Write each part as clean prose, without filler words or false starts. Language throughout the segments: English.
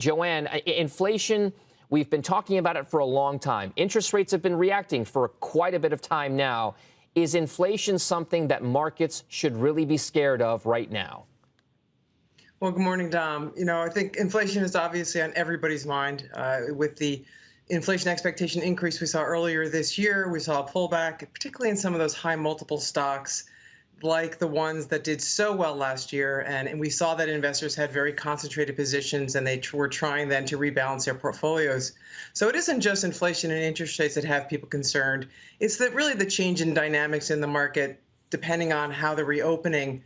JoAnne, inflation, we've been talking about it for a long time. Interest rates have been reacting for quite a bit of time now. Is inflation something that markets should really be scared of right now? Well, good morning, Dom. I think inflation is obviously on everybody's mind. With the inflation expectation increase we saw earlier this year, we saw a pullback, particularly in some of those high multiple stocks, like the ones that did so well last year. And we saw that investors had very concentrated positions and they were trying then to rebalance their portfolios. So it isn't just inflation and interest rates that have people concerned. It's that really the change in dynamics in the market, depending on how the reopening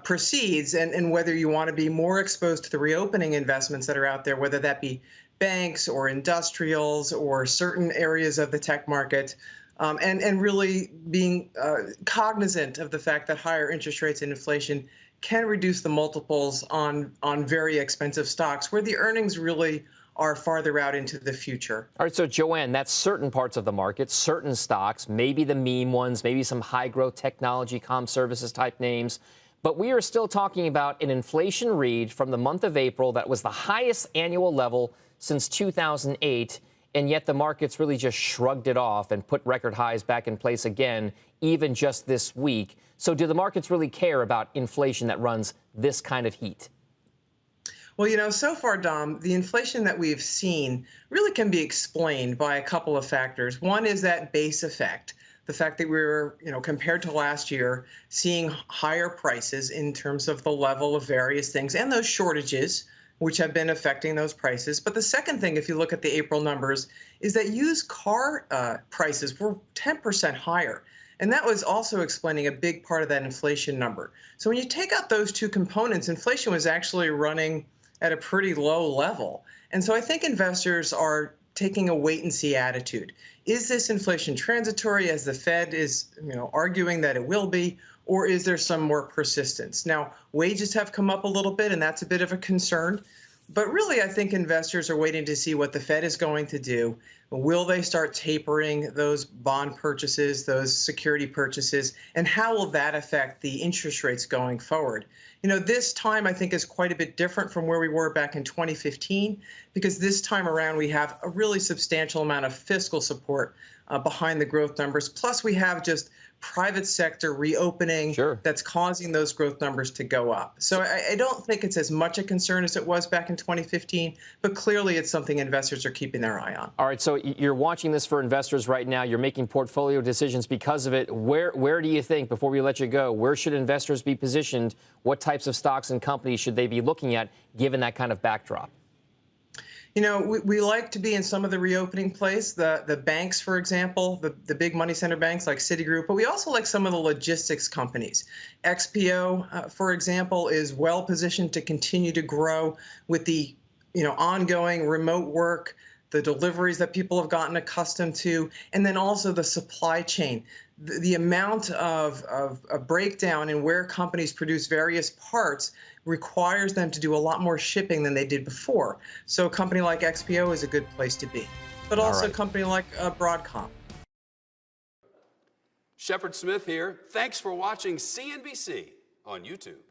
proceeds and whether you want to be more exposed to the reopening investments that are out there, whether that be banks or industrials or certain areas of the tech market. And really being cognizant of the fact that higher interest rates and inflation can reduce the multiples on very expensive stocks where the earnings really are farther out into the future. All right, so JoAnne, that's certain parts of the market, certain stocks, maybe the meme ones, maybe some high growth technology, comm services type names. But we are still talking about an inflation read from the month of April that was the highest annual level since 2008. And yet the markets really just shrugged it off and put record highs back in place again, even just this week. So do the markets really care about inflation that runs this kind of heat? Well, so far, Dom, the inflation that we've seen really can be explained by a couple of factors. One is that base effect, the fact that we were, compared to last year, seeing higher prices in terms of the level of various things and those shortages, which have been affecting those prices. But the second thing, if you look at the April numbers, is that used car prices were 10% higher. And that was also explaining a big part of that inflation number. So when you take out those two components, inflation was actually running at a pretty low level. And so I think investors are taking a wait and see attitude. Is this inflation transitory, as the Fed is arguing that it will be, or is there some more persistence? Now, wages have come up a little bit, and that's a bit of a concern. But really, I think investors are waiting to see what the Fed is going to do. Will they start tapering those bond purchases, those security purchases, and how will that affect the interest rates going forward? This time I think is quite a bit different from where we were back in 2015, because this time around we have a really substantial amount of fiscal support behind the growth numbers. Plus we have just private sector reopening that's causing those growth numbers to go up. So I don't think it's as much a concern as it was back in 2015, but clearly it's something investors are keeping their eye on. All right, so you're watching this for investors right now. You're making portfolio decisions because of it. Where do you think, before we let you go, where should investors be positioned? What types of stocks and companies should they be looking at given that kind of backdrop? We like to be in some of the reopening plays, the banks, for example, the big money center banks like Citigroup, but we also like some of the logistics companies. XPO, for example, is well positioned to continue to grow with the ongoing remote work, the deliveries that people have gotten accustomed to, and then also the supply chain. The amount of a breakdown in where companies produce various parts requires them to do a lot more shipping than they did before. So a company like XPO is a good place to be, but also a company like Broadcom. Shepard Smith here. Thanks for watching CNBC on YouTube.